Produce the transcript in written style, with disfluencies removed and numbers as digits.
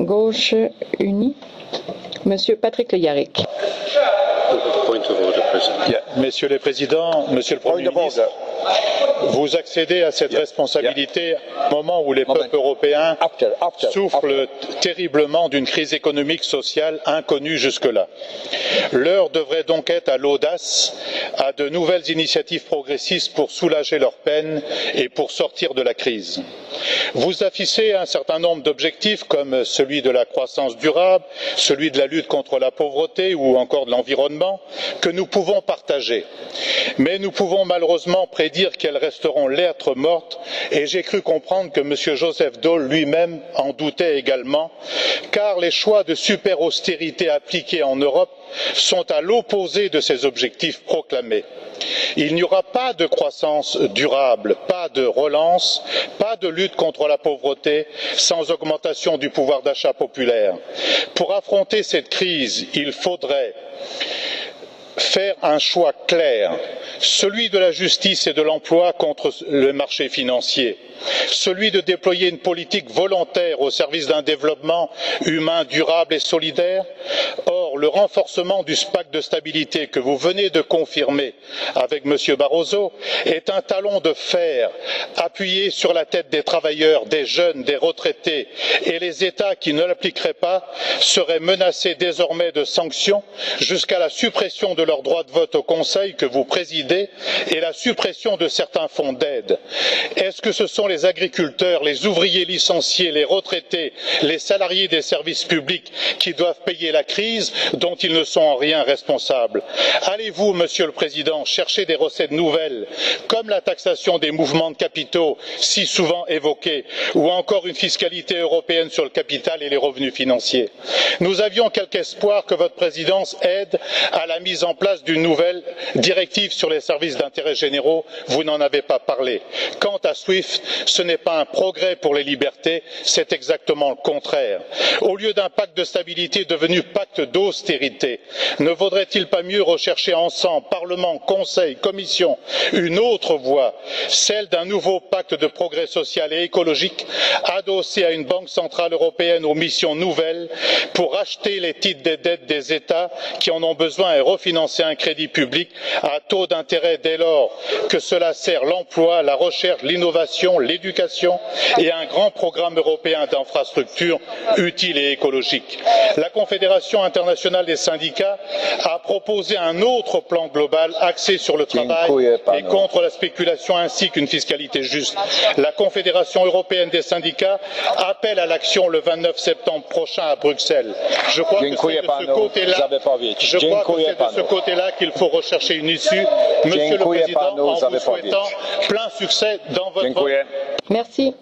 Gauche unie, Monsieur Patrick Le Yarrick. Messieurs les présidents, Monsieur le Premier ministre, vous accédez à cette responsabilité au moment où les peuples européens souffrent terriblement d'une crise économique sociale inconnue jusque-là. L'heure devrait donc être à l'audace, à de nouvelles initiatives progressistes pour soulager leurs peines et pour sortir de la crise. Vous affichez un certain nombre d'objectifs comme celui de la croissance durable, celui de la lutte contre la pauvreté ou encore de l'environnement, que nous pouvons partager. Mais nous pouvons malheureusement prédire qu'elles resteront lettres mortes et j'ai cru comprendre que M. Joseph Daul lui-même en doutait également, car les choix de super austérité appliqués en Europe sont à l'opposé de ces objectifs proclamés. Il n'y aura pas de croissance durable, pas de relance, pas de lutte contre la pauvreté sans augmentation du pouvoir d'achat populaire. Pour affronter cette crise, il faudrait faire un choix clair, celui de la justice et de l'emploi contre le marché financier, celui de déployer une politique volontaire au service d'un développement humain durable et solidaire. Or, le renforcement du pacte de stabilité que vous venez de confirmer avec M. Barroso est un talon de fer appuyé sur la tête des travailleurs, des jeunes, des retraités, et les États qui ne l'appliqueraient pas seraient menacés désormais de sanctions jusqu'à la suppression de leur droit de vote au Conseil que vous présidez et la suppression de certains fonds d'aide. Est-ce que ce sont les agriculteurs, les ouvriers licenciés, les retraités, les salariés des services publics qui doivent payer la crise dont ils ne sont en rien responsables? Allez-vous, Monsieur le Président, chercher des recettes nouvelles, comme la taxation des mouvements de capitaux si souvent évoquée, ou encore une fiscalité européenne sur le capital et les revenus financiers? Nous avions quelque espoir que votre présidence aide à la mise en place d'une nouvelle directive sur les services d'intérêt généraux. Vous n'en avez pas parlé. Quant à SWIFT, ce n'est pas un progrès pour les libertés, c'est exactement le contraire. Au lieu d'un pacte de stabilité devenu pacte d'austérité, ne vaudrait-il pas mieux rechercher ensemble, Parlement, Conseil, Commission, une autre voie, celle d'un nouveau pacte de progrès social et écologique, adossé à une banque centrale européenne aux missions nouvelles pour racheter les titres des dettes des États qui en ont besoin et refinancer un crédit public à taux d'intérêt dès lors que cela sert l'emploi, la recherche, l'innovation, l'éducation et un grand programme européen d'infrastructures utiles et écologiques. La Confédération internationale des syndicats a proposé un autre plan global axé sur le travail et contre la spéculation ainsi qu'une fiscalité juste. La Confédération européenne des syndicats appelle à l'action le 29 septembre prochain à Bruxelles. Je crois que c'est de ce côté-là qu'il faut rechercher une issue. Monsieur le Président, en vous souhaitant plein succès dans votre... Merci.